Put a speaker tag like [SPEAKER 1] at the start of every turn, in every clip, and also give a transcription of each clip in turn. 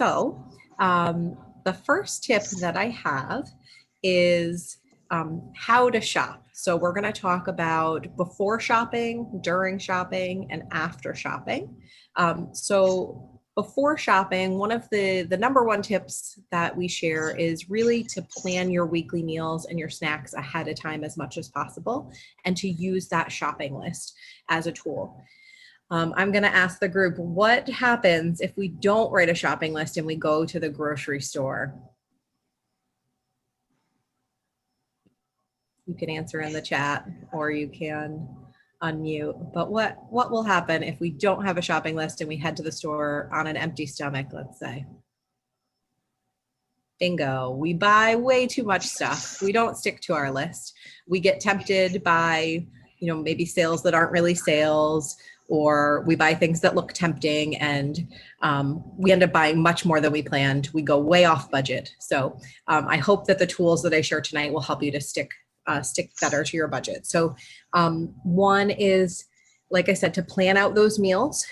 [SPEAKER 1] So the first tip that I have is how to shop. So we're going to talk about before shopping, during shopping, and after shopping. So before shopping, one of the number one tips that we share is really to plan your weekly meals and your snacks ahead of time as much as possible, and to use that shopping list as a tool. I'm going to ask the group, what happens if we don't write a shopping list and we go to the grocery store? You can answer in the chat or you can unmute. But what will happen if we don't have a shopping list and we head to the store on an empty stomach, let's say? Bingo, we buy way too much stuff. We don't stick to our list. We get tempted by, maybe sales that aren't really sales, or we buy things that look tempting and we end up buying much more than we planned. We go way off budget. So I hope that the tools that I share tonight will help you to stick better to your budget. So one is, like I said, to plan out those meals.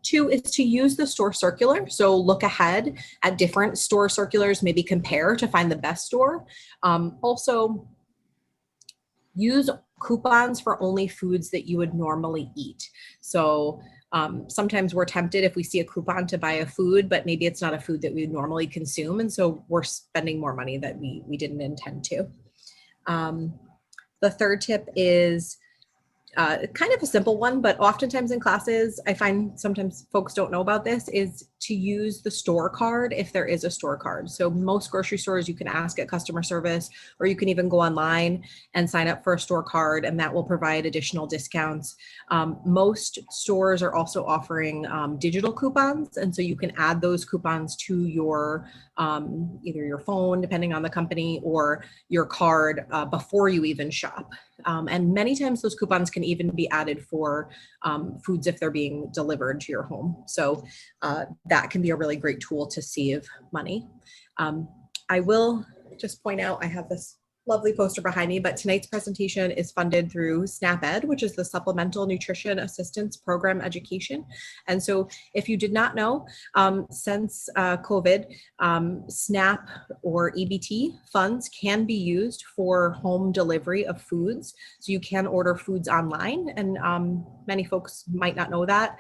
[SPEAKER 1] Two is to use the store circular. So look ahead at different store circulars, maybe compare to find the best store. Also, use coupons for only foods that you would normally eat. So sometimes we're tempted if we see a coupon to buy a food, but maybe it's not a food that we would normally consume. And so we're spending more money that we didn't intend to. The third tip is kind of a simple one, but oftentimes in classes, I find sometimes folks don't know about this, is to use the store card if there is a store card. So most grocery stores, you can ask at customer service, or you can even go online and sign up for a store card, and that will provide additional discounts. Most stores are also offering digital coupons, and so you can add those coupons to your either your phone, depending on the company, or your card before you even shop. And many times those coupons can even be added for foods if they're being delivered to your home. So that can be a really great tool to save money. I will just point out, I have this lovely poster behind me, but tonight's presentation is funded through SNAP-Ed, which is the Supplemental Nutrition Assistance Program Education. And so if you did not know, since COVID, SNAP or EBT funds can be used for home delivery of foods. So you can order foods online, and many folks might not know that.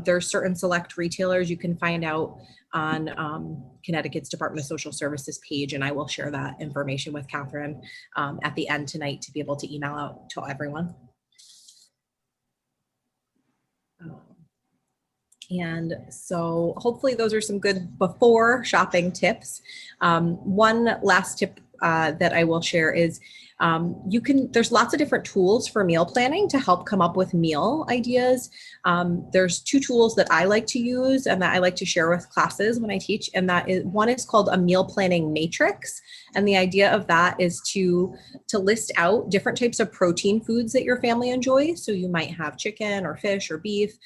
[SPEAKER 1] There's certain select retailers you can find out on Connecticut's Department of Social Services page, and I will share that information with Catherine at the end tonight to be able to email out to everyone. And so hopefully those are some good before shopping tips. One last tip that I will share is there's lots of different tools for meal planning to help come up with meal ideas. There's two tools that I like to use and that I like to share with classes when I teach, and that is, one is called a meal planning matrix. And the idea of that is to list out different types of protein foods that your family enjoys. So you might have chicken or fish or beef,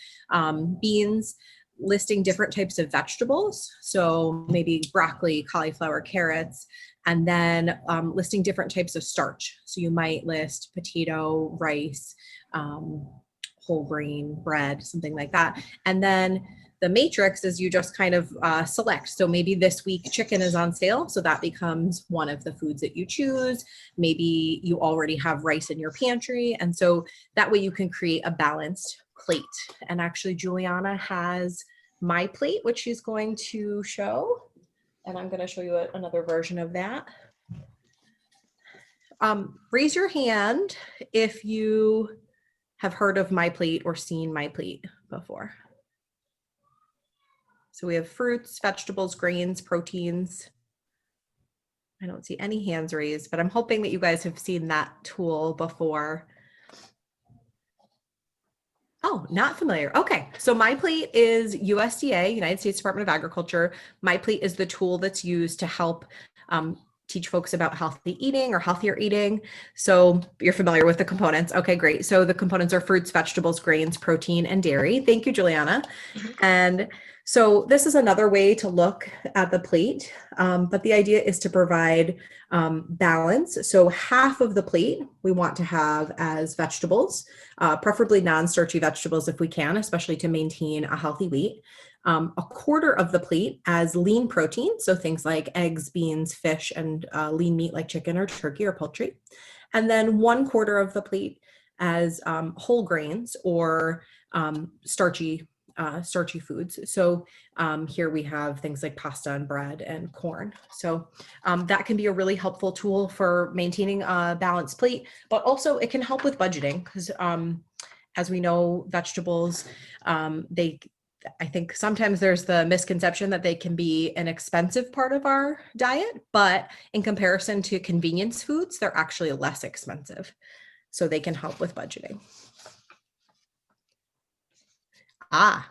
[SPEAKER 1] beans, listing different types of vegetables. So maybe broccoli, cauliflower, carrots, and then listing different types of starch. So you might list potato, rice, whole grain, bread, something like that. And then the matrix is you just kind of select. So maybe this week chicken is on sale, so that becomes one of the foods that you choose. Maybe you already have rice in your pantry, and so that way you can create a balanced plate. And actually Juliana has my plate, which she's going to show. And I'm going to show you another version of that. Raise your hand if you have heard of my plate or seen my plate before. So we have fruits, vegetables, grains, proteins. I don't see any hands raised, but I'm hoping that you guys have seen that tool before. Oh, not familiar. Okay, so My Plate is USDA, United States Department of Agriculture. My Plate is the tool that's used to help teach folks about healthy eating or healthier eating. So you're familiar with the components. Okay, great. So the components are fruits, vegetables, grains, protein, and dairy. Thank you, Juliana. And so this is another way to look at the plate, but the idea is to provide balance. So half of the plate we want to have as vegetables, preferably non-starchy vegetables if we can, especially to maintain a healthy weight. a quarter of the plate as lean protein, so things like eggs, beans, fish, and lean meat like chicken or turkey or poultry. And then 1/4 of the plate as whole grains or starchy foods. So here we have things like pasta and bread and corn. So that can be a really helpful tool for maintaining a balanced plate, but also it can help with budgeting because as we know, vegetables, I think sometimes there's the misconception that they can be an expensive part of our diet, but in comparison to convenience foods, they're actually less expensive. So they can help with budgeting.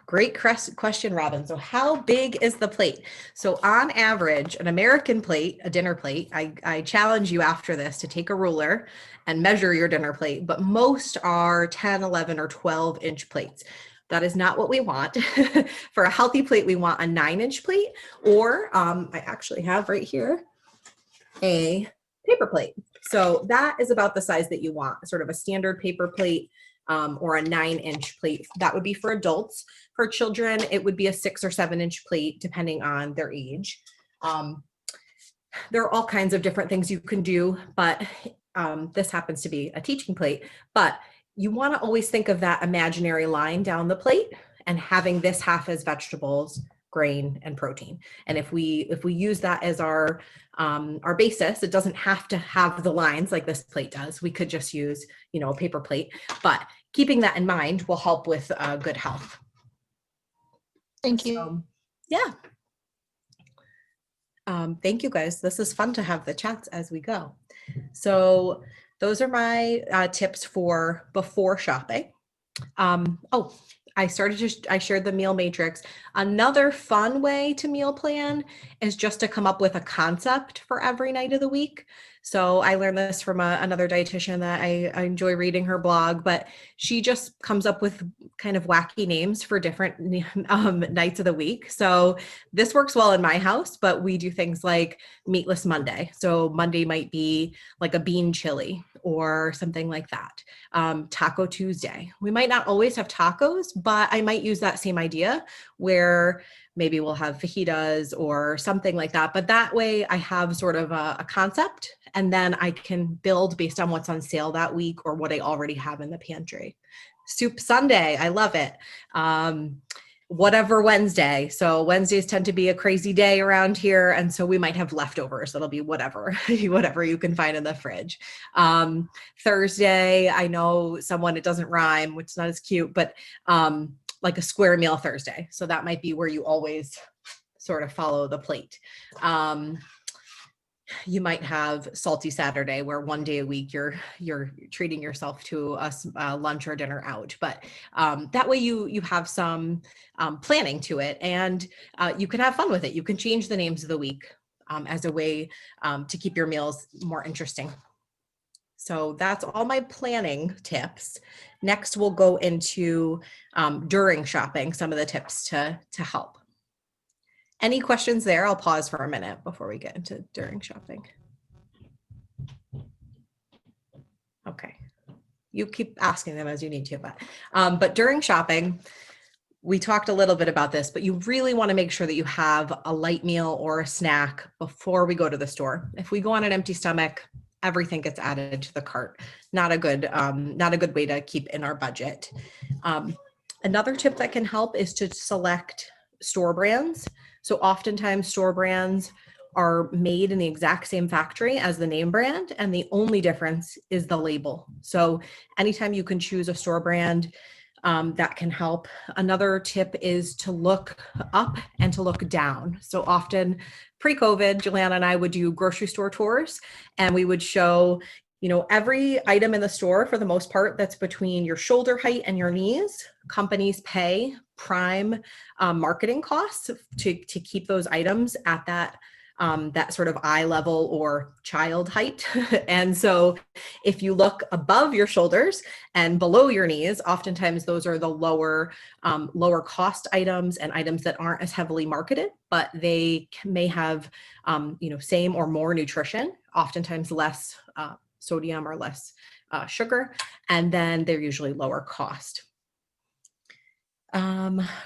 [SPEAKER 1] Great question, Robin. So how big is the plate? So on average, an American plate, a dinner plate, I challenge you after this to take a ruler and measure your dinner plate, but most are 10, 11, or 12-inch plates. That is not what we want. For a healthy plate, we want a 9-inch plate, or I actually have right here a paper plate. So that is about the size that you want, sort of a standard paper plate. Or a 9-inch plate. That would be for adults. For children, it would be a 6 or 7-inch plate, depending on their age. There are all kinds of different things you can do, but this happens to be a teaching plate. But you want to always think of that imaginary line down the plate and having this half as vegetables, grain, and protein. And if we use that as our basis, it doesn't have to have the lines like this plate does. We could just use, a paper plate, but keeping that in mind will help with good health.
[SPEAKER 2] Thank you.
[SPEAKER 1] So, yeah. Thank you guys. This is fun to have the chats as we go. So those are my tips for before shopping. I shared the meal matrix. Another fun way to meal plan is just to come up with a concept for every night of the week. So I learned this from another dietitian that I enjoy reading her blog, but she just comes up with kind of wacky names for different nights of the week. So this works well in my house, but we do things like meatless Monday. So Monday might be like a bean chili or something like that. Taco Tuesday. We might not always have tacos, but I might use that same idea where maybe we'll have fajitas or something like that. But that way I have sort of a concept, and then I can build based on what's on sale that week or what I already have in the pantry. Soup Sunday, I love it. Whatever Wednesday. So Wednesdays tend to be a crazy day around here. And so we might have leftovers. It'll be whatever you can find in the fridge. Thursday, I know someone, it doesn't rhyme, which is not as cute, but like a square meal Thursday. So that might be where you always sort of follow the plate. You might have salty Saturday where one day a week you're treating yourself to a lunch or dinner out, but that way you have some planning to it, and you can have fun with it. You can change the names of the week as a way to keep your meals more interesting. So that's all my planning tips. Next, we'll go into during shopping, some of the tips to help. Any questions there? I'll pause for a minute before we get into during shopping. Okay. You keep asking them as you need to, but during shopping, we talked a little bit about this, but you really want to make sure that you have a light meal or a snack before we go to the store. If we go on an empty stomach, everything gets added to the cart. Not a good way to keep in our budget. Another tip that can help is to select store brands. So oftentimes store brands are made in the exact same factory as the name brand, and the only difference is the label. So anytime you can choose a store brand, that can help. Another tip is to look up and to look down. So often pre-COVID, Juliana and I would do grocery store tours, and we would show, every item in the store, for the most part, that's between your shoulder height and your knees. Companies pay prime marketing costs to keep those items at that sort of eye level or child height. And so if you look above your shoulders and below your knees, oftentimes those are the lower cost items and items that aren't as heavily marketed, but they may have, same or more nutrition, oftentimes less sodium or less sugar, and then they're usually lower cost.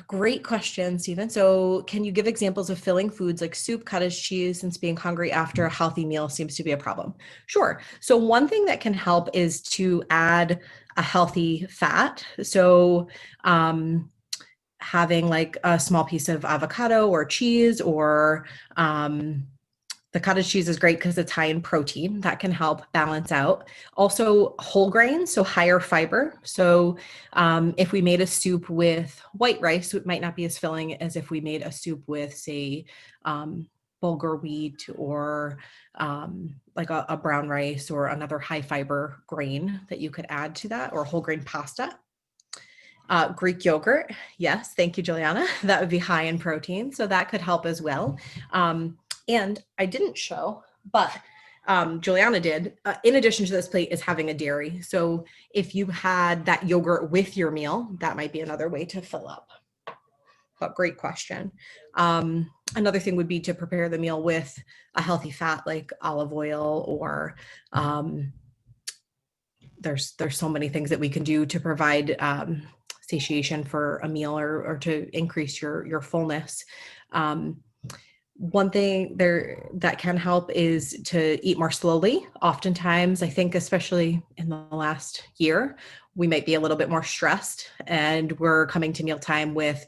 [SPEAKER 1] Great question, Stephen. So can you give examples of filling foods like soup, cottage cheese, since being hungry after a healthy meal seems to be a problem? Sure. So one thing that can help is to add a healthy fat. So having like a small piece of avocado or cheese, or the cottage cheese is great because it's high in protein. That can help balance out. Also whole grains, so higher fiber. So if we made a soup with white rice, it might not be as filling as if we made a soup with, say, bulgur wheat, or like a brown rice, or another high fiber grain that you could add to that, or whole grain pasta. Greek yogurt, yes, thank you, Juliana. That would be high in protein, so that could help as well. And I didn't show, but Juliana did. In addition to this plate is having a dairy. So if you had that yogurt with your meal, that might be another way to fill up. But great question. Another thing would be to prepare the meal with a healthy fat like olive oil, or there's so many things that we can do to provide satiation for a meal, or to increase your fullness. One thing there that can help is to eat more slowly. Oftentimes, I think, especially in the last year, we might be a little bit more stressed, and we're coming to mealtime with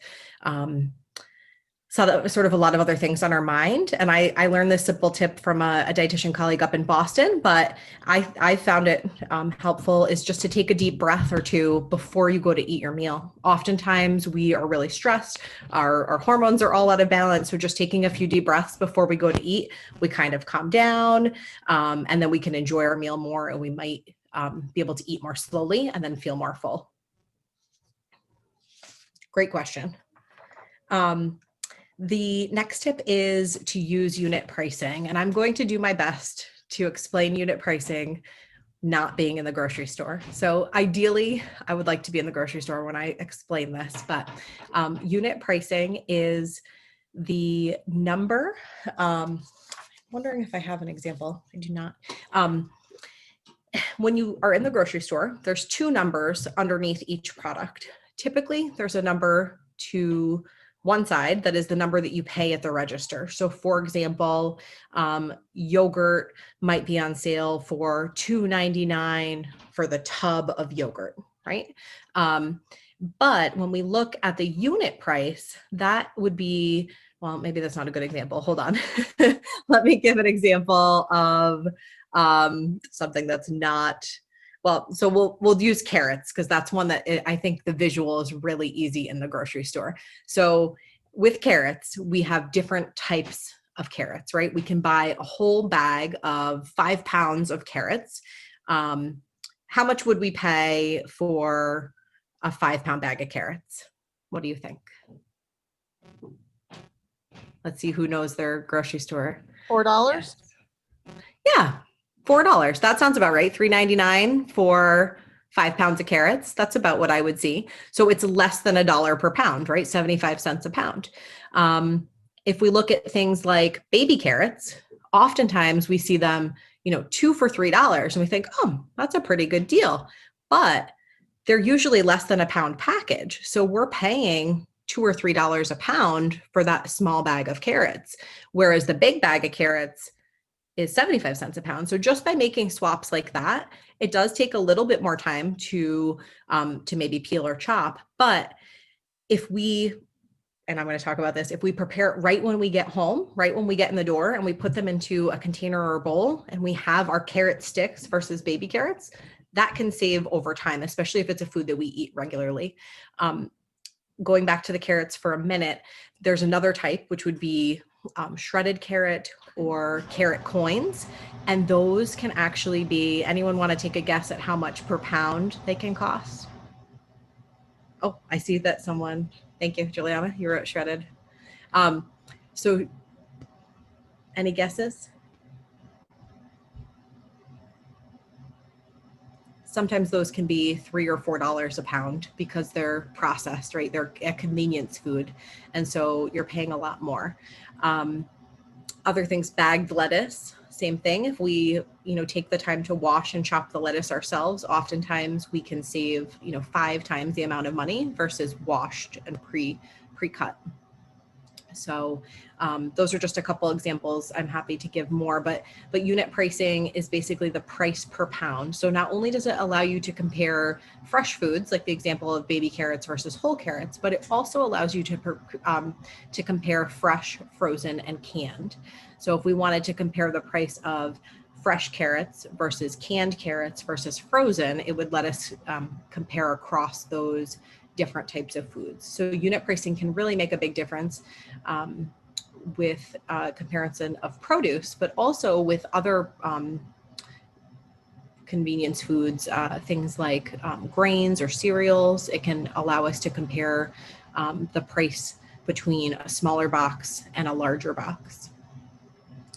[SPEAKER 1] sort of a lot of other things on our mind. And I learned this simple tip from a dietitian colleague up in Boston, but I found it helpful, is just to take a deep breath or two before you go to eat your meal. Oftentimes we are really stressed. Our hormones are all out of balance. So just taking a few deep breaths before we go to eat, we kind of calm down, and then we can enjoy our meal more, and we might be able to eat more slowly and then feel more full. Great question. The next tip is to use unit pricing, and I'm going to do my best to explain unit pricing not being in the grocery store. So ideally, I would like to be in the grocery store when I explain this, but unit pricing is the number. I'm wondering if I have an example. I do not. When you are in the grocery store, there's two numbers underneath each product. Typically, there's a number to one side that is the number that you pay at the register. So for example, yogurt might be on sale for $2.99 for the tub of yogurt, right? But when we look at the unit price, that would be, well, maybe that's not a good example. Hold on. Let me give an example of something that's not, well, so we'll use carrots, because that's one that I think the visual is really easy in the grocery store. So with carrots, we have different types of carrots, right? We can buy a whole bag of 5 pounds of carrots. How much would we pay for a 5-pound bag of carrots? What do you think? Let's see who knows their grocery store.
[SPEAKER 2] $4?
[SPEAKER 1] Yes. Yeah. $4. That sounds about right. $3.99 for 5 pounds of carrots. That's about what I would see. So it's less than $1 per pound, right? 75 cents a pound. If we look at things like baby carrots, oftentimes we see them, 2 for $3, and we think, oh, that's a pretty good deal. But they're usually less than a pound package. So we're paying $2 or $3 a pound for that small bag of carrots, whereas the big bag of carrots is 75 cents a pound. So just by making swaps like that, it does take a little bit more time to maybe peel or chop. But if we, and I'm going to talk about this, if we prepare it right when we get home, right when we get in the door, and we put them into a container or a bowl, and we have our carrot sticks versus baby carrots, that can save over time, especially if it's a food that we eat regularly. Going back to the carrots for a minute, there's another type, which would be shredded carrot or carrot coins. And those can actually be, anyone want to take a guess at how much per pound they can cost? Oh, I see that someone, thank you, Juliana, you wrote shredded. So any guesses? Sometimes those can be $3 or $4 a pound because they're processed, right? They're a convenience food. And so you're paying a lot more. Other things, bagged lettuce, same thing. If we, take the time to wash and chop the lettuce ourselves, oftentimes we can save, 5 times the amount of money versus washed and pre-cut. So those are just a couple examples. I'm happy to give more, but unit pricing is basically the price per pound. So not only does it allow you to compare fresh foods, like the example of baby carrots versus whole carrots, but it also allows you to compare fresh, frozen, and canned. So if we wanted to compare the price of fresh carrots versus canned carrots versus frozen, it would let us compare across those different types of foods. So unit pricing can really make a big difference with comparison of produce, but also with other convenience foods, things like grains or cereals. It can allow us to compare the price between a smaller box and a larger box.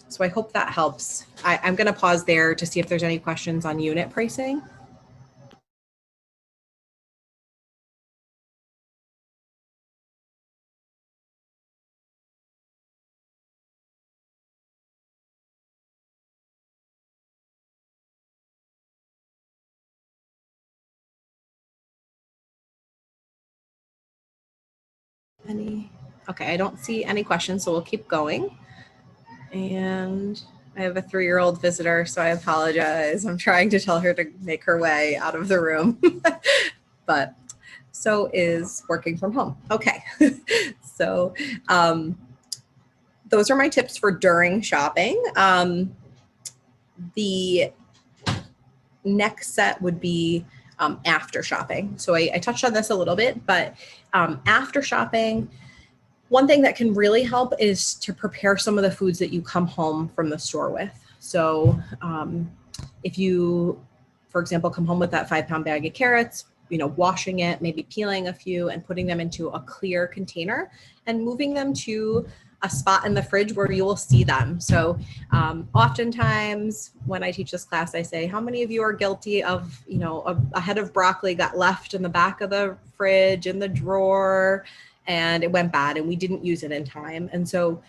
[SPEAKER 1] So I hope that helps. I'm going to pause there to see if there's any questions on unit pricing. Okay, I don't see any questions, so we'll keep going. And I have a 3-year-old visitor, so I apologize. I'm trying to tell her to make her way out of the room, but so is working from home. Okay, so those are my tips for during shopping. The next set would be after shopping. So I touched on this a little bit, but after shopping, one thing that can really help is to prepare some of the foods that you come home from the store with. So if you, for example, come home with that 5-pound bag of carrots, washing it, maybe peeling a few and putting them into a clear container and moving them to a spot in the fridge where you will see them. So oftentimes when I teach this class, I say, how many of you are guilty of, a head of broccoli got left in the back of the fridge in the drawer and it went bad and we didn't use it in time. And so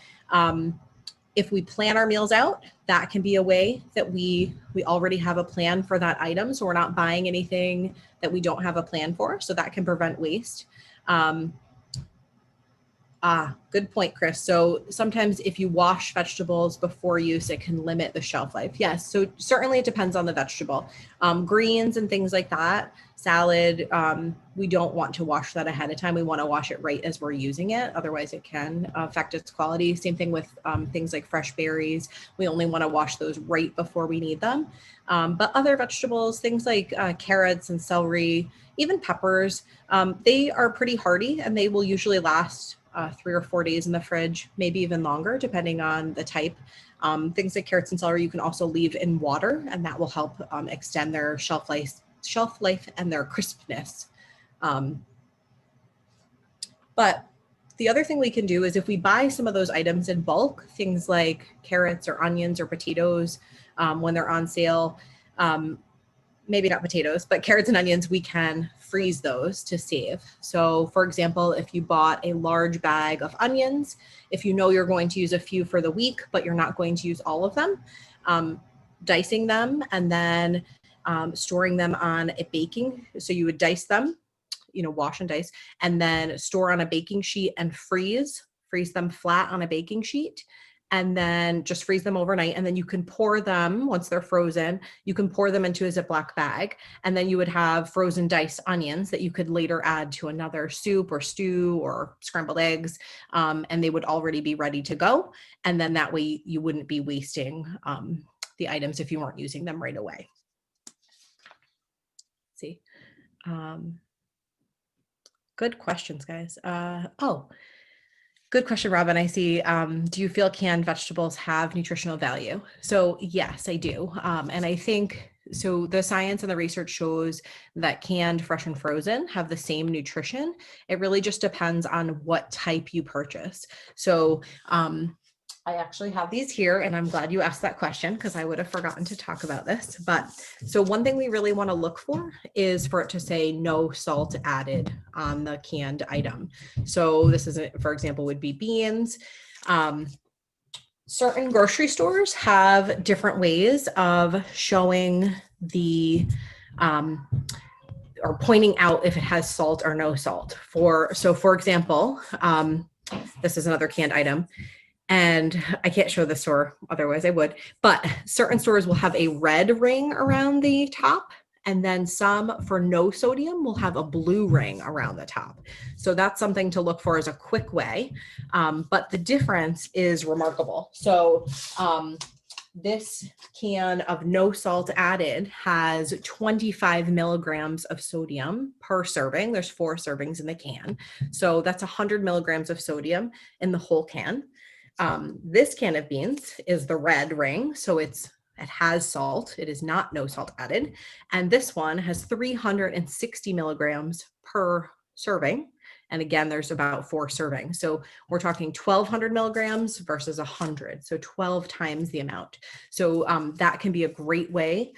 [SPEAKER 1] if we plan our meals out, that can be a way that we already have a plan for that item. So we're not buying anything that we don't have a plan for. So that can prevent waste. Good point, Chris. So sometimes if you wash vegetables before use, it can limit the shelf life. Yes, so certainly it depends on the vegetable. Greens and things like that, salad, we don't want to wash that ahead of time. We want to wash it right as we're using it. Otherwise it can affect its quality. Same thing with things like fresh berries. We only want to wash those right before we need them. But other vegetables, things like carrots and celery, even peppers, they are pretty hardy and they will usually last 3 or 4 days in the fridge, maybe even longer, depending on the type. Things like carrots and celery, you can also leave in water and that will help extend their shelf life and their crispness. But the other thing we can do is if we buy some of those items in bulk, things like carrots or onions or potatoes, when they're on sale, maybe not potatoes, but carrots and onions, we can freeze those to save. So for example, if you bought a large bag of onions, if you know you're going to use a few for the week, but you're not going to use all of them, dicing them and then storing them on a baking. So you would dice them, wash and dice, and then store on a baking sheet and freeze them flat on a baking sheet. And then just freeze them overnight. And then you can pour them, once they're frozen, you can pour them into a Ziploc bag. And then you would have frozen diced onions that you could later add to another soup or stew or scrambled eggs. And they would already be ready to go. And then that way you wouldn't be wasting the items if you weren't using them right away. Let's see. Good questions, guys. Good question, Robin. I see. Do you feel canned vegetables have nutritional value? So yes, I do. And I think, so the science and the research shows that canned, fresh, and frozen have the same nutrition. It really just depends on what type you purchase. So I actually have these here and I'm glad you asked that question because I would have forgotten to talk about this. But so one thing we really want to look for is for it to say no salt added on the canned item. So this is, for example, would be beans. certain grocery stores have different ways of showing the or pointing out if it has salt or no salt. So for example, this is another canned item, and I can't show the store, otherwise I would, but certain stores will have a red ring around the top, and then some for no sodium will have a blue ring around the top. So that's something to look for as a quick way, but the difference is remarkable. So this can of no salt added has 25 milligrams of sodium per serving. There's 4 servings in the can. So that's 100 milligrams of sodium in the whole can. This can of beans is the red ring. So it has salt. It is not no salt added. And this one has 360 milligrams per serving. And again, there's about 4 servings. So we're talking 1,200 milligrams versus 100. So 12 times the amount. So that can be a great way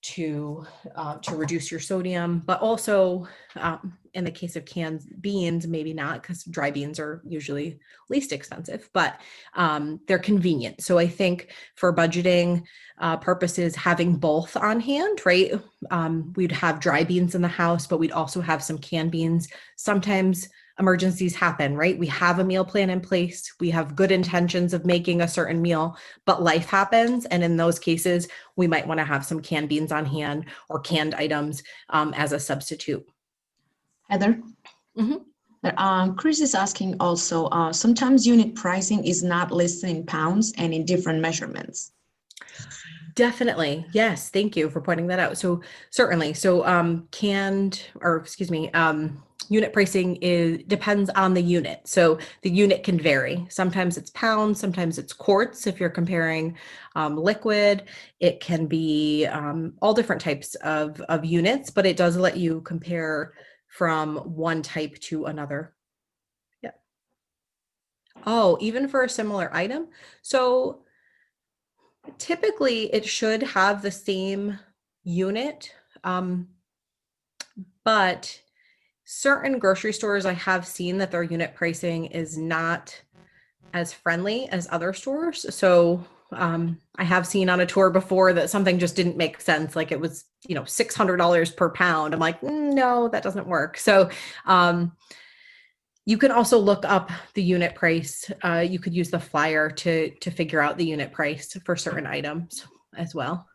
[SPEAKER 1] to reduce your sodium, but also in the case of canned beans, maybe not, because dry beans are usually least expensive, but they're convenient. So I think for budgeting purposes, having both on hand, right? We'd have dry beans in the house, but we'd also have some canned beans. Sometimes emergencies happen, right? We have a meal plan in place. We have good intentions of making a certain meal, but life happens. And in those cases, we might want to have some canned beans on hand or canned items as a substitute.
[SPEAKER 3] Heather? Mm-hmm. Chris is asking also, sometimes unit pricing is not listed in pounds and in different measurements.
[SPEAKER 1] Definitely. Yes. Thank you for pointing that out. So certainly. So unit pricing depends on the unit. So the unit can vary. Sometimes it's pounds, sometimes it's quarts. If you're comparing liquid, it can be all different types of units, but it does let you compare from one type to another. Yeah. Oh, even for a similar item. So typically it should have the same unit, but certain grocery stores I have seen that their unit pricing is not as friendly as other stores. So I have seen on a tour before that something just didn't make sense. Like it was, $600 per pound. I'm like, no, that doesn't work. So you can also look up the unit price. You could use the flyer to figure out the unit price for certain items as well.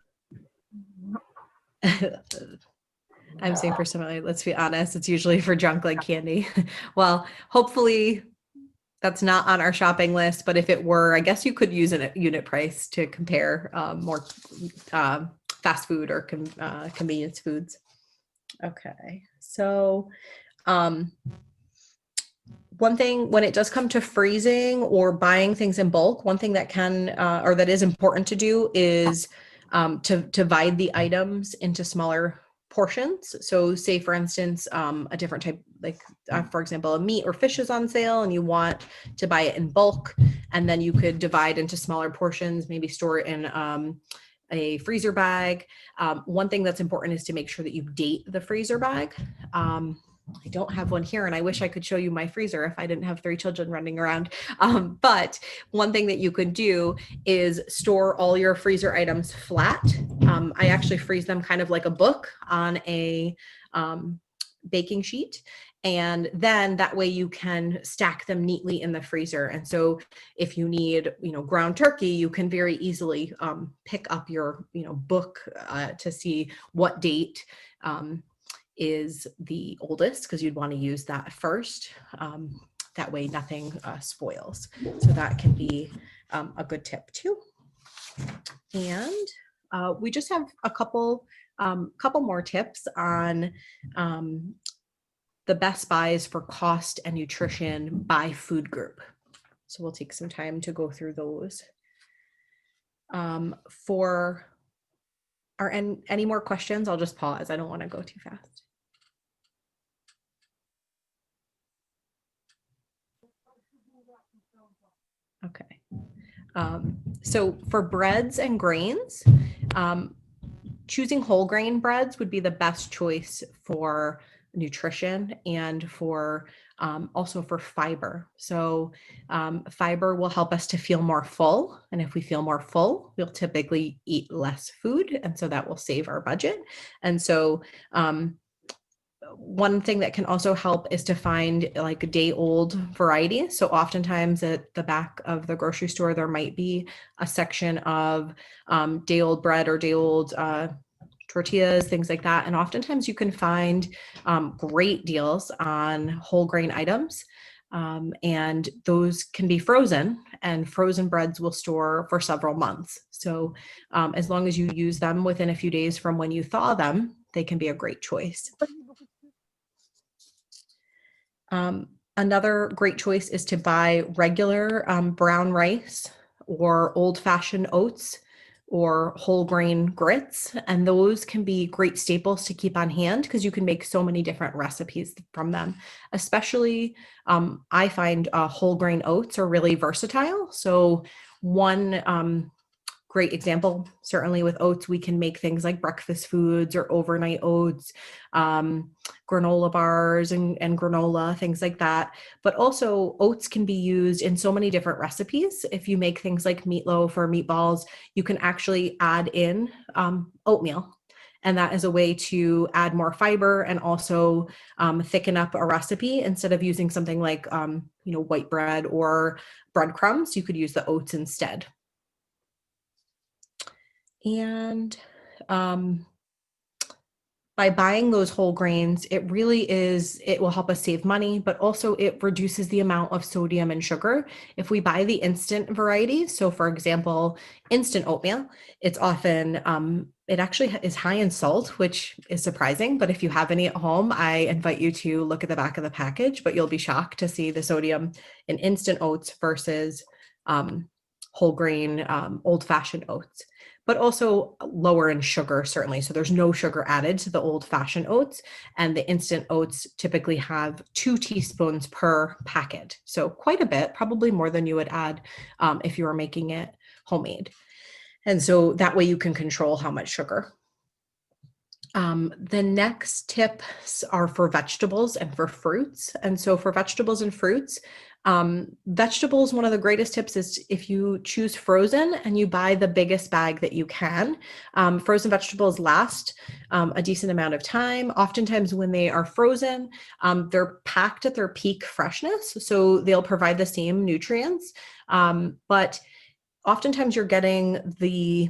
[SPEAKER 1] I'm saying for somebody, let's be honest, it's usually for junk like candy. Well, hopefully that's not on our shopping list, but if it were, I guess you could use a unit price to compare more fast food or convenience foods. Okay, so one thing, when it does come to freezing or buying things in bulk, one thing that can or that is important to do is to divide the items into smaller portions. So say for instance, a different type, like for example, a meat or fish is on sale and you want to buy it in bulk, and then you could divide into smaller portions, maybe store it in a freezer bag. One thing that's important is to make sure that you date the freezer bag. I don't have one here, and I wish I could show you my freezer if I didn't have 3 children running around. But one thing that you could do is store all your freezer items flat. I actually freeze them kind of like a book on a baking sheet. And then that way you can stack them neatly in the freezer. And so if you need, ground turkey, you can very easily pick up your, book to see what date is the oldest, because you'd want to use that first. That way nothing spoils. So that can be a good tip too. And we just have a couple more tips on the best buys for cost and nutrition by food group. So we'll take some time to go through those. Any more questions? I'll just pause. I don't want to go too fast. Okay. So for breads and grains, choosing whole grain breads would be the best choice for nutrition and for also for fiber. So fiber will help us to feel more full. And if we feel more full, we'll typically eat less food. And so that will save our budget. And so one thing that can also help is to find like day-old varieties. So oftentimes at the back of the grocery store, there might be a section of day-old bread or day-old tortillas, things like that. And oftentimes you can find great deals on whole grain items. And those can be frozen, and frozen breads will store for several months. So as long as you use them within a few days from when you thaw them, they can be a great choice. Another great choice is to buy regular brown rice or old-fashioned oats or whole grain grits. And those can be great staples to keep on hand because you can make so many different recipes from them. Especially, I find whole grain oats are really versatile. So one great example, certainly with oats, we can make things like breakfast foods or overnight oats, granola bars and granola, things like that. But also oats can be used in so many different recipes. If you make things like meatloaf or meatballs, you can actually add in oatmeal. And that is a way to add more fiber and also thicken up a recipe. Instead of using something like white bread or breadcrumbs, you could use the oats instead. And by buying those whole grains, it will help us save money, but also it reduces the amount of sodium and sugar. If we buy the instant variety, so for example, instant oatmeal, it's often, it actually is high in salt, which is surprising, but if you have any at home, I invite you to look at the back of the package, but you'll be shocked to see the sodium in instant oats versus whole grain, old-fashioned oats. But also lower in sugar, certainly. So there's no sugar added to the old-fashioned oats, and the instant oats typically have 2 teaspoons per packet. So quite a bit, probably more than you would add if you were making it homemade. And so that way you can control how much sugar. The next tips are for vegetables and for fruits. And so for vegetables and fruits, vegetables, one of the greatest tips is if you choose frozen and you buy the biggest bag that you can. Frozen vegetables last a decent amount of time. Oftentimes when they are frozen, they're packed at their peak freshness, so they'll provide the same nutrients. But oftentimes you're getting the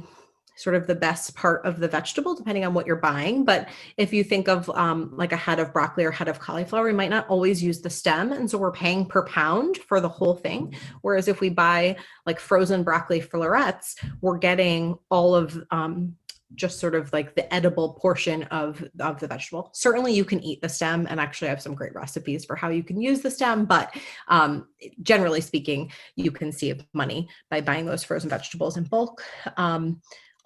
[SPEAKER 1] sort of the best part of the vegetable, depending on what you're buying. But if you think of like a head of broccoli or head of cauliflower, we might not always use the stem. And so we're paying per pound for the whole thing. Whereas if we buy like frozen broccoli florets, we're getting all of just sort of like the edible portion of the vegetable. Certainly you can eat the stem, and actually I have some great recipes for how you can use the stem, but generally speaking, you can save money by buying those frozen vegetables in bulk.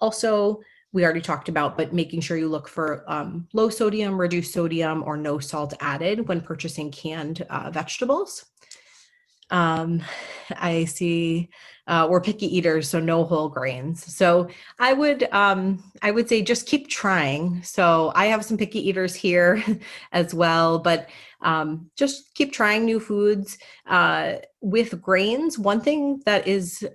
[SPEAKER 1] Also, we already talked about, but making sure you look for low sodium, reduced sodium, or no salt added when purchasing canned vegetables. I see we're picky eaters, so no whole grains. So I would say just keep trying. So I have some picky eaters here as well, but just keep trying new foods with grains. One thing that is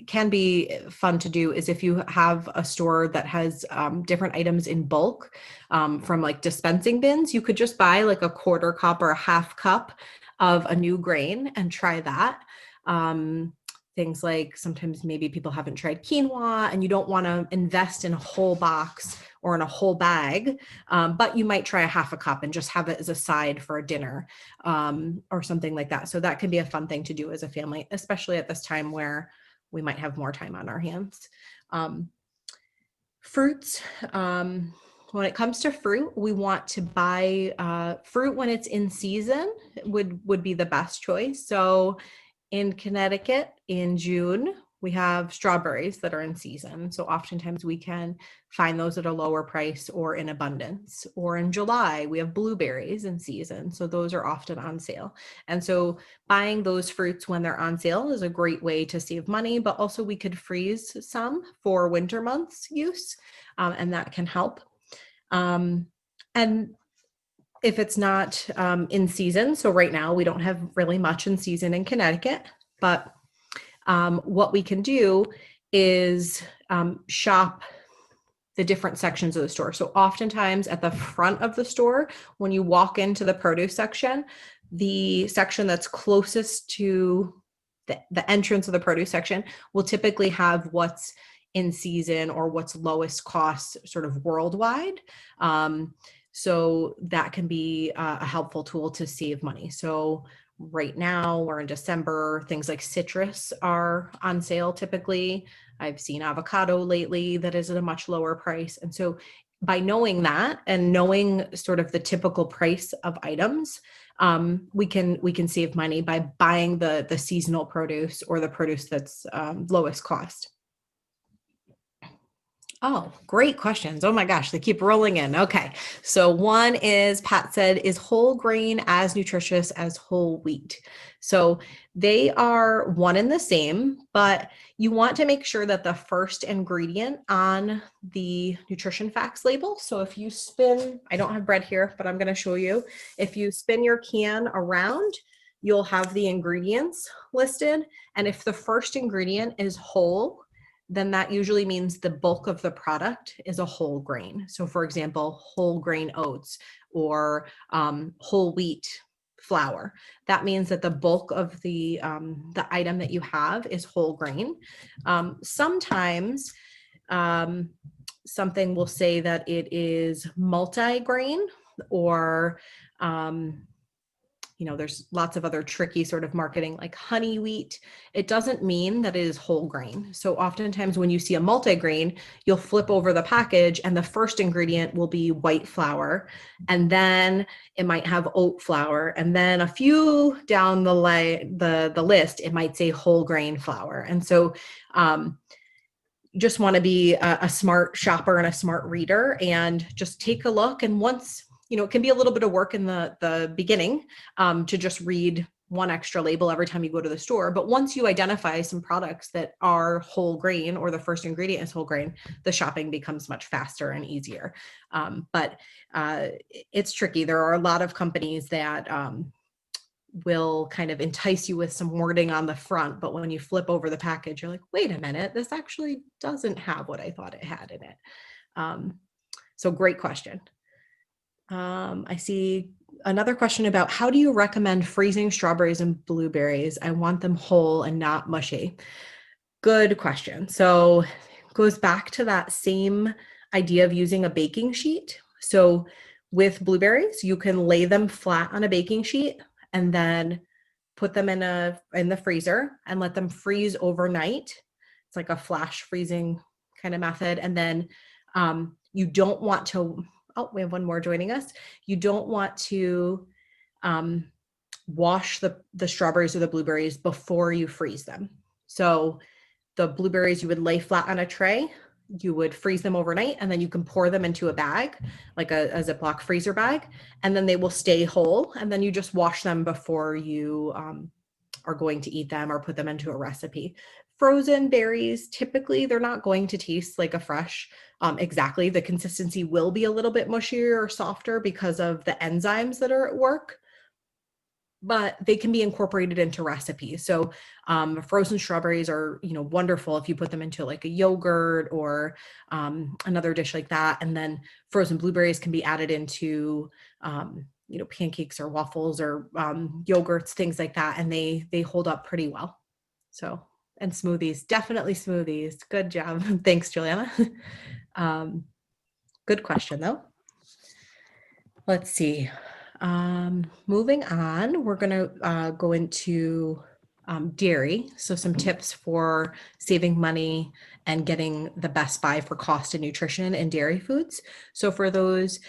[SPEAKER 1] can be fun to do is if you have a store that has different items in bulk from like dispensing bins, you could just buy like a 1/4 cup or a 1/2 cup of a new grain and try that. Things like sometimes maybe people haven't tried quinoa and you don't want to invest in a whole box or in a whole bag, but you might try a 1/2 cup and just have it as a side for a dinner or something like that. So that can be a fun thing to do as a family, especially at this time where we might have more time on our hands. Fruits, when it comes to fruit, we want to buy fruit when it's in season would be the best choice. So in Connecticut in June, we have strawberries that are in season. So oftentimes we can find those at a lower price or in abundance. Or in July, we have blueberries in season. So those are often on sale. And so buying those fruits when they're on sale is a great way to save money, but also we could freeze some for winter months use, and that can help. And if it's not in season, so right now we don't have really much in season in Connecticut, but what we can do is shop the different sections of the store. So oftentimes at the front of the store, when you walk into the produce section, the section that's closest to the entrance of the produce section will typically have what's in season or what's lowest cost sort of worldwide. So that can be a helpful tool to save money. So right now we're in December, things like citrus are on sale typically. I've seen avocado lately that is at a much lower price. And so by knowing that and knowing sort of the typical price of items, we can save money by buying the seasonal produce or the produce that's lowest cost. Oh, great questions. Oh my gosh, they keep rolling in. Okay. So one is, Pat said, is whole grain as nutritious as whole wheat? So they are one and the same, but you want to make sure that the first ingredient on the nutrition facts label. So if you spin, I don't have bread here, but I'm going to show you. If you spin your can around, you'll have the ingredients listed. And if the first ingredient is whole, then that usually means the bulk of the product is a whole grain. So for example, whole grain oats or whole wheat flour. That means that the bulk of the item that you have is whole grain. Sometimes something will say that it is multi-grain or there's lots of other tricky sort of marketing like honey wheat. It doesn't mean that it is whole grain. So oftentimes when you see a multi-grain, you'll flip over the package and the first ingredient will be white flour. And then it might have oat flour. And then a few down the list, it might say whole grain flour. And so you just want to be a smart shopper and a smart reader and just take a look. And once it can be a little bit of work in the beginning to just read one extra label every time you go to the store. But once you identify some products that are whole grain or the first ingredient is whole grain, the shopping becomes much faster and easier. But it's tricky. There are a lot of companies that will kind of entice you with some wording on the front, but when you flip over the package, you're like, wait a minute, this actually doesn't have what I thought it had in it. So great question. I see another question about how do you recommend freezing strawberries and blueberries? I want them whole and not mushy. Good question. So it goes back to that same idea of using a baking sheet. So with blueberries, you can lay them flat on a baking sheet and then put them in the freezer and let them freeze overnight. It's like a flash freezing kind of method. And then you don't want to we have one more joining us. You don't want to wash the strawberries or the blueberries before you freeze them. So the blueberries you would lay flat on a tray, you would freeze them overnight, and then you can pour them into a bag, like a Ziploc freezer bag, and then they will stay whole. And then you just wash them before you are going to eat them or put them into a recipe. Frozen berries, typically they're not going to taste like a fresh exactly. The consistency will be a little bit mushier or softer because of the enzymes that are at work, but they can be incorporated into recipes. So frozen strawberries are, wonderful if you put them into like a yogurt or another dish like that. And then frozen blueberries can be added into pancakes or waffles or yogurts, things like that. And they hold up pretty well. So, and smoothies, definitely smoothies. Good job. Thanks, Juliana. Good question though. Let's see. Moving on, we're going to go into dairy. So some tips for saving money and getting the best buy for cost and nutrition in dairy foods. So for those,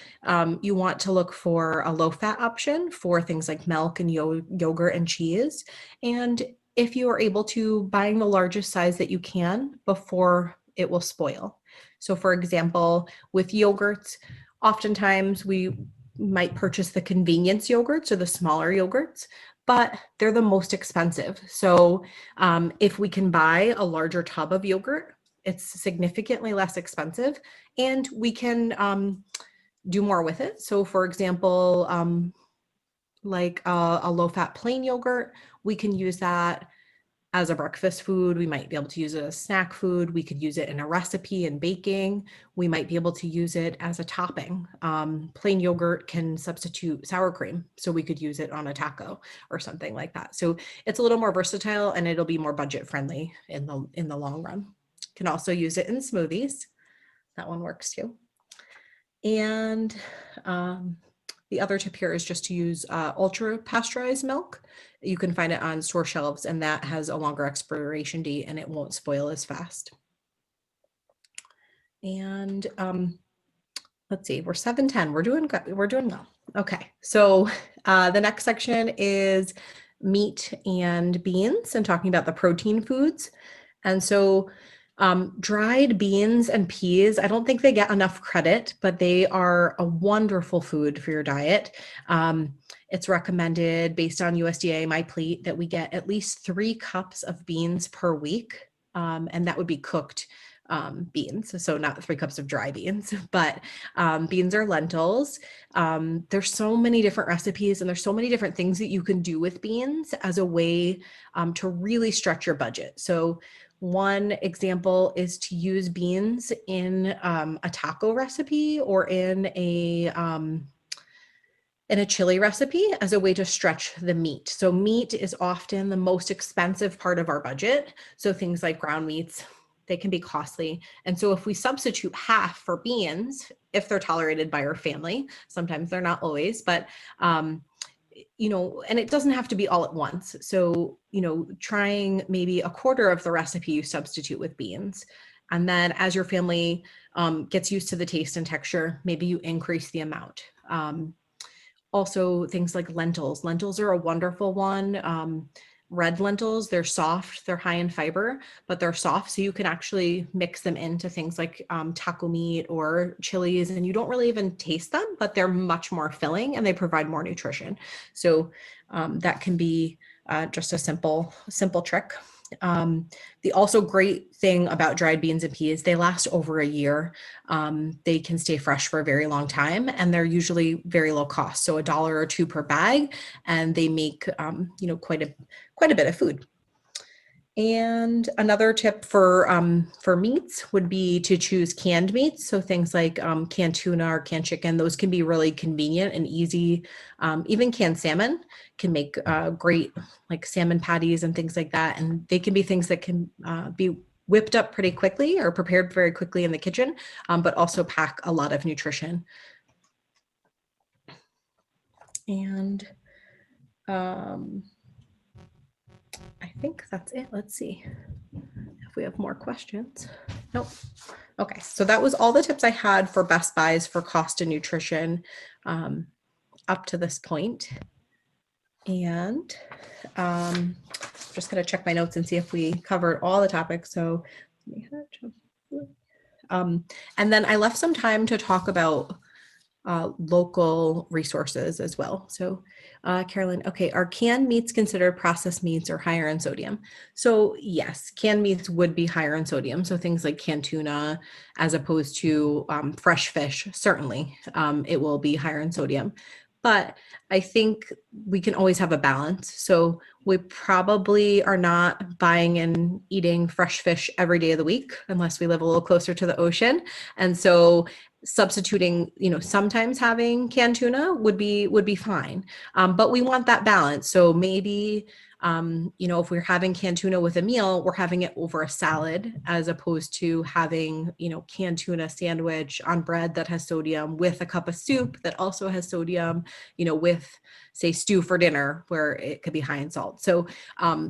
[SPEAKER 1] you want to look for a low fat option for things like milk and yogurt and cheese. And if you are able to, buying the largest size that you can before it will spoil. So for example, with yogurts, oftentimes we might purchase the convenience yogurts or the smaller yogurts, but they're the most expensive. So if we can buy a larger tub of yogurt, it's significantly less expensive, and we can do more with it. So for example, like a low-fat plain yogurt, we can use that as a breakfast food. We might be able to use it as snack food. We could use it in a recipe and baking. We might be able to use it as a topping. Plain yogurt can substitute sour cream, so we could use it on a taco or something like that. So it's a little more versatile, and it'll be more budget friendly in the long run. Can also use it in smoothies. That one works too. And the other tip here is just to use ultra pasteurized milk. You can find it on store shelves, and that has a longer expiration date and it won't spoil as fast. And let's see, we're 7:10. We're doing good. We're doing well. Okay, so the next section is meat and beans, and talking about the protein foods. And so dried beans and peas, I don't think they get enough credit, but they are a wonderful food for your diet. It's recommended based on USDA My Plate that we get at least 3 cups of beans per week, and that would be cooked beans, so not 3 cups of dry beans, but beans or lentils. There's so many different recipes, and there's so many different things that you can do with beans as a way to really stretch your budget. So one example is to use beans in a taco recipe or in a chili recipe as a way to stretch the meat. So meat is often the most expensive part of our budget. So things like ground meats, they can be costly. And so if we substitute half for beans, if they're tolerated by our family, sometimes they're not always, but you know, and it doesn't have to be all at once. So, you know, trying maybe a quarter of the recipe you substitute with beans. And then as your family gets used to the taste and texture, maybe you increase the amount. Also things like lentils. Lentils are a wonderful one. Red lentils, they're soft, they're high in fiber, but they're soft. So you can actually mix them into things like taco meat or chilies, and you don't really even taste them, but they're much more filling and they provide more nutrition. So that can be just a simple trick. The also great thing about dried beans and peas, they last over a year. They can stay fresh for a very long time, and they're usually very low cost. So $1 or $2 per bag, and they make, you know, quite a bit of food. And another tip for meats would be to choose canned meats. So things like canned tuna or canned chicken, those can be really convenient and easy. Even canned salmon can make great like salmon patties and things like that. And they can be things that can be whipped up pretty quickly or prepared very quickly in the kitchen, but also pack a lot of nutrition. And I think that's it. Let's see if we have more questions. Nope. Okay, so that was all the tips I had for best buys for cost and nutrition up to this point. And just gonna check my notes and see if we covered all the topics. So, and then I left some time to talk about local resources as well. So Carolyn, okay, are canned meats considered processed meats or higher in sodium? So yes, canned meats would be higher in sodium. So things like canned tuna, as opposed to fresh fish, certainly it will be higher in sodium. But I think we can always have a balance. So we probably are not buying and eating fresh fish every day of the week, unless we live a little closer to the ocean. And so substituting, you know, sometimes having canned tuna would be fine. But we want that balance. So maybe, you know, if we're having canned tuna with a meal, we're having it over a salad, as opposed to having, you know, canned tuna sandwich on bread that has sodium with a cup of soup that also has sodium, you know, with say stew for dinner where it could be high in salt. So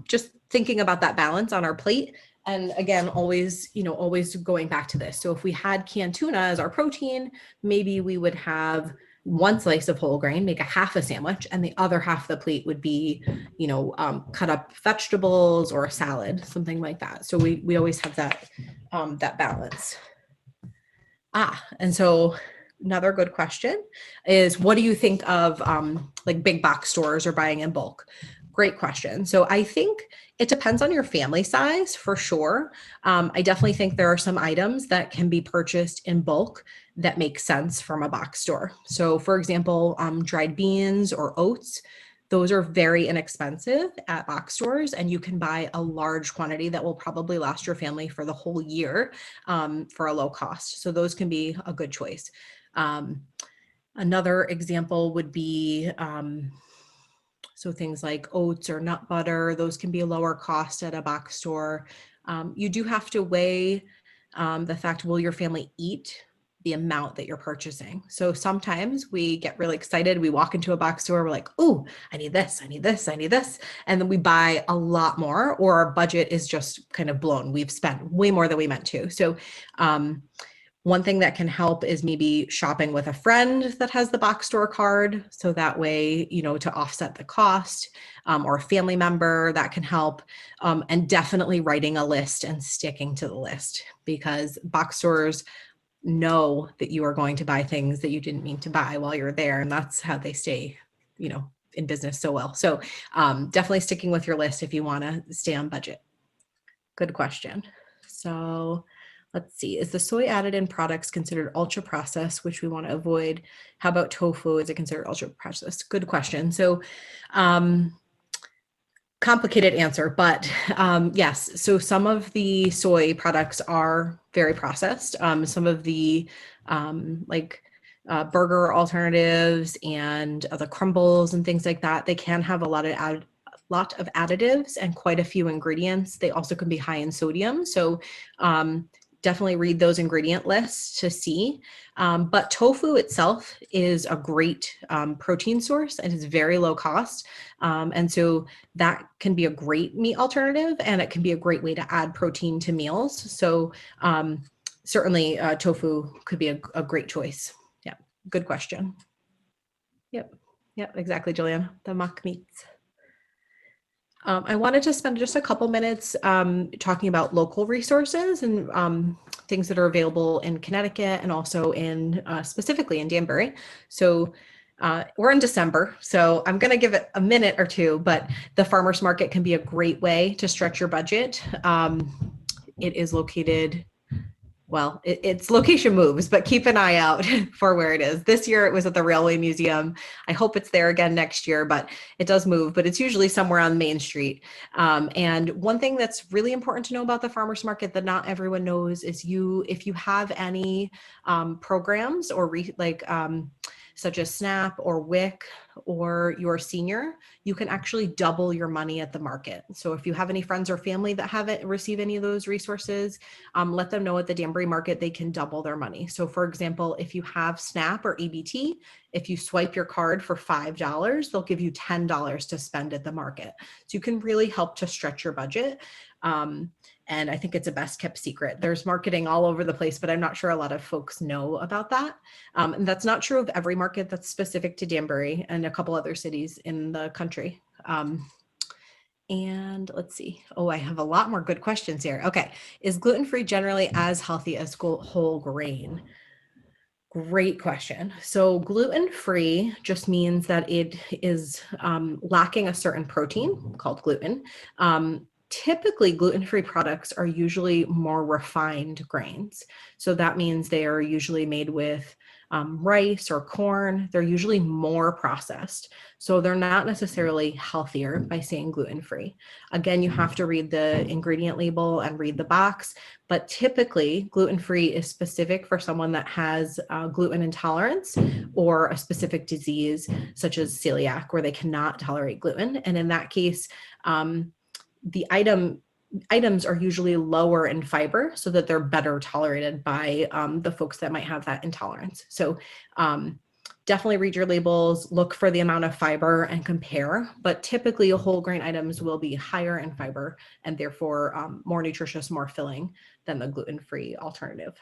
[SPEAKER 1] just thinking about that balance on our plate. And again, always, you know, always going back to this. So if we had canned tuna as our protein, maybe we would have one slice of whole grain, make a half a sandwich, and the other half of the plate would be, you know, cut up vegetables or a salad, something like that. So we always have that, that balance. And so another good question is, what do you think of like big box stores or buying in bulk? Great question. So I think it depends on your family size for sure. I definitely think there are some items that can be purchased in bulk that make sense from a box store. So for example, dried beans or oats, those are very inexpensive at box stores, and you can buy a large quantity that will probably last your family for the whole year for a low cost. So those can be a good choice. Another example would be so things like oats or nut butter, those can be a lower cost at a box store. You do have to weigh the fact, will your family eat the amount that you're purchasing? So sometimes we get really excited. We walk into a box store, we're like, oh, I need this, I need this, I need this. And then we buy a lot more, or our budget is just kind of blown. We've spent way more than we meant to. So one thing that can help is maybe shopping with a friend that has the box store card. So that way, to offset the cost, or a family member that can help. And definitely writing a list and sticking to the list, because box stores know that you are going to buy things that you didn't mean to buy while you're there. And that's how they stay, in business so well. So definitely sticking with your list if you want to stay on budget. Good question. So let's see, is the soy added in products considered ultra processed, which we want to avoid? How about tofu? Is it considered ultra processed? Good question. So complicated answer, but yes. So some of the soy products are very processed. Some of the burger alternatives and the crumbles and things like that, they can have a lot of additives and quite a few ingredients. They also can be high in sodium. So definitely read those ingredient lists to see. But tofu itself is a great protein source and is very low cost. And so that can be a great meat alternative, and it can be a great way to add protein to meals. So certainly tofu could be a great choice. Yeah, good question. Yep, exactly, Juliana, the mock meats. I wanted to spend just a couple minutes talking about local resources and things that are available in Connecticut and also in specifically in Danbury. So we're in December, so I'm going to give it a minute or two, but the farmers market can be a great way to stretch your budget. It is located, well, its location moves, but keep an eye out for where it is. This year it was at the Railway Museum. I hope it's there again next year, but it does move, but it's usually somewhere on Main Street. And one thing that's really important to know about the farmers market that not everyone knows is if you have any programs or such as SNAP or WIC or your senior, you can actually double your money at the market. So if you have any friends or family that haven't received any of those resources, let them know at the Danbury market they can double their money. So for example, if you have SNAP or EBT, if you swipe your card for $5, they'll give you $10 to spend at the market. So you can really help to stretch your budget. And I think it's a best kept secret. There's marketing all over the place, but I'm not sure a lot of folks know about that. And that's not true of every market. That's specific to Danbury and a couple other cities in the country. And let's see. Oh, I have a lot more good questions here. Okay. Is gluten-free generally as healthy as whole grain? Great question. So gluten-free just means that it is lacking a certain protein called gluten. Typically, gluten-free products are usually more refined grains. So that means they are usually made with rice or corn. They're usually more processed. So they're not necessarily healthier by saying gluten-free. Again, you have to read the ingredient label and read the box, but typically gluten-free is specific for someone that has gluten intolerance or a specific disease such as celiac, where they cannot tolerate gluten. And in that case, the items are usually lower in fiber so that they're better tolerated by the folks that might have that intolerance. So definitely read your labels, look for the amount of fiber and compare, but typically whole grain items will be higher in fiber and therefore more nutritious, more filling than the gluten-free alternative.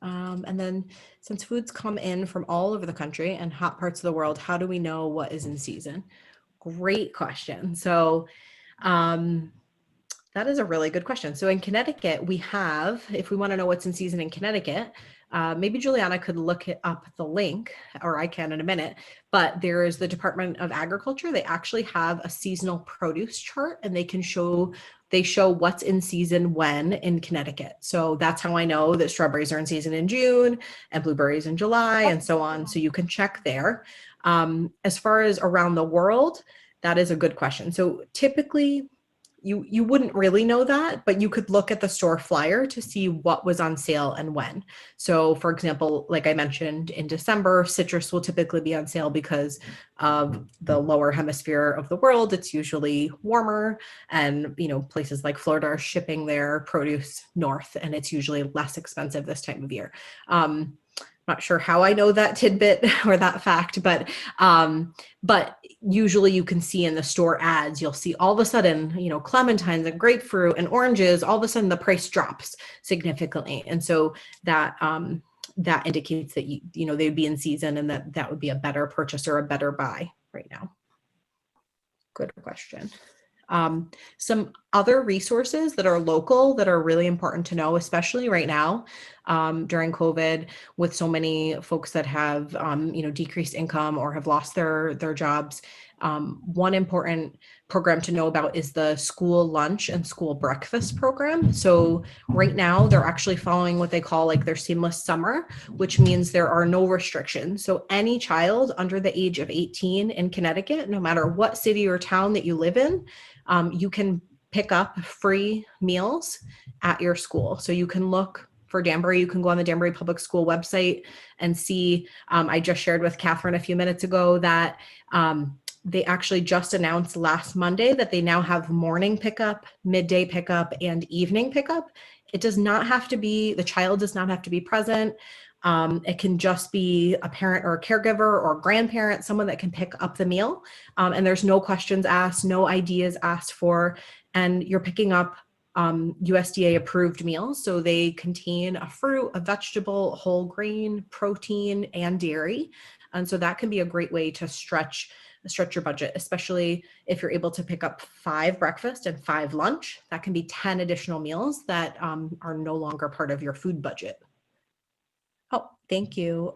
[SPEAKER 1] And then since foods come in from all over the country and hot parts of the world, how do we know what is in season? Great question. So that is a really good question. So in Connecticut, we have, if we want to know what's in season in Connecticut, Maybe Juliana could look it up the link, or I can in a minute, but there is the Department of Agriculture. They actually have a seasonal produce chart, and they show what's in season when in Connecticut. So that's how I know that strawberries are in season in June and blueberries in July and so on. So you can check there. As far as around the world, that is a good question. So typically you wouldn't really know that, but you could look at the store flyer to see what was on sale and when. So for example, like I mentioned, in December, citrus will typically be on sale because of the lower hemisphere of the world. It's usually warmer, and places like Florida are shipping their produce north, and it's usually less expensive this time of year. Not sure how I know that tidbit or that fact, but usually you can see in the store ads, you'll see all of a sudden, clementines and grapefruit and oranges, all of a sudden the price drops significantly. And so that indicates that they'd be in season, and that would be a better purchase or a better buy right now. Good question. Some other resources that are local that are really important to know, especially right now during COVID, with so many folks that have decreased income or have lost their jobs. One important program to know about is the school lunch and school breakfast program. So right now they're actually following what they call like their seamless summer, which means there are no restrictions. So any child under the age of 18 in Connecticut, no matter what city or town that you live in, you can pick up free meals at your school. So you can look for Danbury. You can go on the Danbury Public School website and see. I just shared with Catherine a few minutes ago that they actually just announced last Monday that they now have morning pickup, midday pickup, and evening pickup. It does not have to be, the child does not have to be present. It can just be a parent or a caregiver or a grandparent, someone that can pick up the meal. And there's no questions asked, no ideas asked for, and you're picking up USDA approved meals. So they contain a fruit, a vegetable, whole grain, protein, and dairy. And so that can be a great way to stretch your budget, especially if you're able to pick up 5 breakfast and 5 lunch. That can be 10 additional meals that are no longer part of your food budget. Oh, thank you.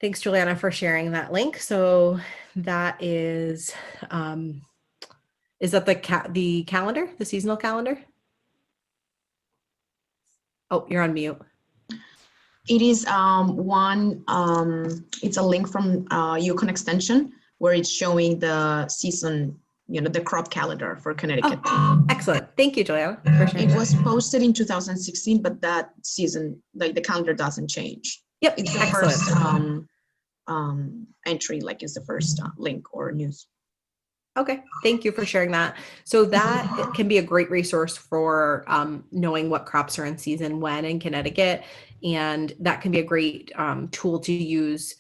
[SPEAKER 1] Thanks, Juliana, for sharing that link. So that is that the calendar, the seasonal calendar? Oh, you're on mute.
[SPEAKER 3] It is it's a link from Yukon Extension where it's showing the season, the crop calendar for Connecticut.
[SPEAKER 1] Oh, excellent. Thank you, Juliana, for sharing.
[SPEAKER 3] It was posted in 2016, but that season, like the calendar doesn't change.
[SPEAKER 1] Yep,
[SPEAKER 3] it's the
[SPEAKER 1] excellent.
[SPEAKER 3] First entry, like it's the first link or news.
[SPEAKER 1] Okay, thank you for sharing that. So that can be a great resource for knowing what crops are in season when in Connecticut, and that can be a great tool to use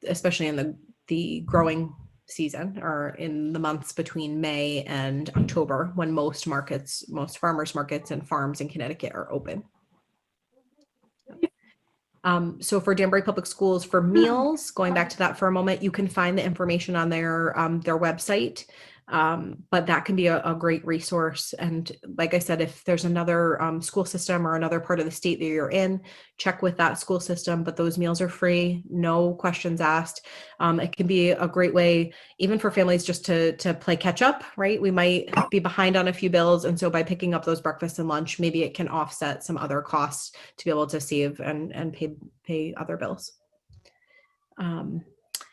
[SPEAKER 1] especially in the growing season, or in the months between May and October, when most farmers markets and farms in Connecticut are open. So for Danbury Public Schools, for meals, going back to that for a moment, you can find the information on their website, but that can be a great resource. And like I said, if there's another school system or another part of the state that you're in, check with that school system, but those meals are free, no questions asked. It can be a great way, even for families, just to play catch up, right? We might be behind on a few bills. And so by picking up those breakfast and lunch, maybe it can offset some other costs to be able to save and pay other bills.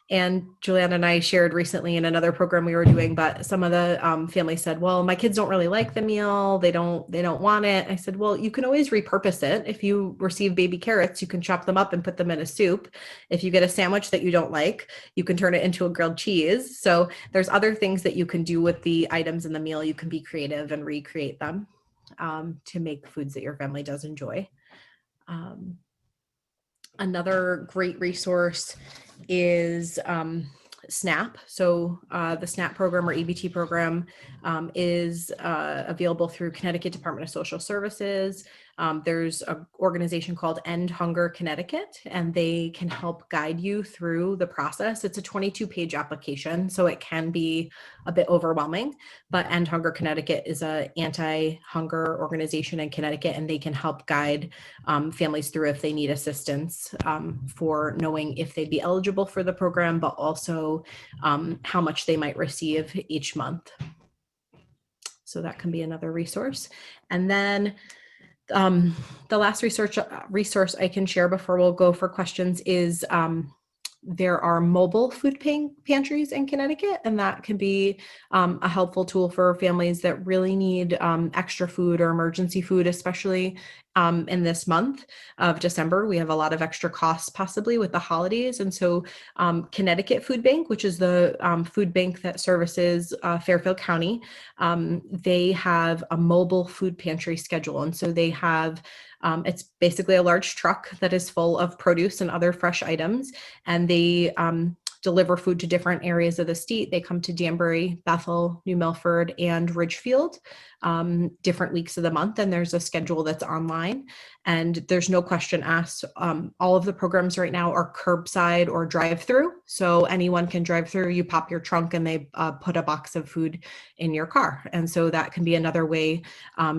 [SPEAKER 1] And Juliana and I shared recently in another program we were doing, but some of the families said, well, my kids don't really like the meal. They don't want it. I said, well, you can always repurpose it. If you receive baby carrots, you can chop them up and put them in a soup. If you get a sandwich that you don't like, you can turn it into a grilled cheese. So there's other things that you can do with the items in the meal. You can be creative and recreate them to make foods that your family does enjoy. Another great resource is SNAP. So the SNAP program, or EBT program, is available through Connecticut Department of Social Services. There's an organization called End Hunger Connecticut, and they can help guide you through the process. It's a 22-page application, so it can be a bit overwhelming, but End Hunger Connecticut is an anti-hunger organization in Connecticut, and they can help guide families through if they need assistance for knowing if they'd be eligible for the program, but also how much they might receive each month. So that can be another resource. And then the last resource I can share before we'll go for questions is there are mobile food pantries in Connecticut, and that can be a helpful tool for families that really need extra food or emergency food, especially in this month of December. We have a lot of extra costs possibly with the holidays. And so Connecticut Food Bank, which is the food bank that services Fairfield County, they have a mobile food pantry schedule. And so they have it's basically a large truck that is full of produce and other fresh items, and they deliver food to different areas of the state. They come to Danbury, Bethel, New Milford, and Ridgefield different weeks of the month, and there's a schedule that's online, and there's no question asked. All of the programs right now are curbside or drive-through, so anyone can drive through. You pop your trunk and they put a box of food in your car, and so that can be another way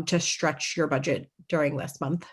[SPEAKER 1] to stretch your budget during this month.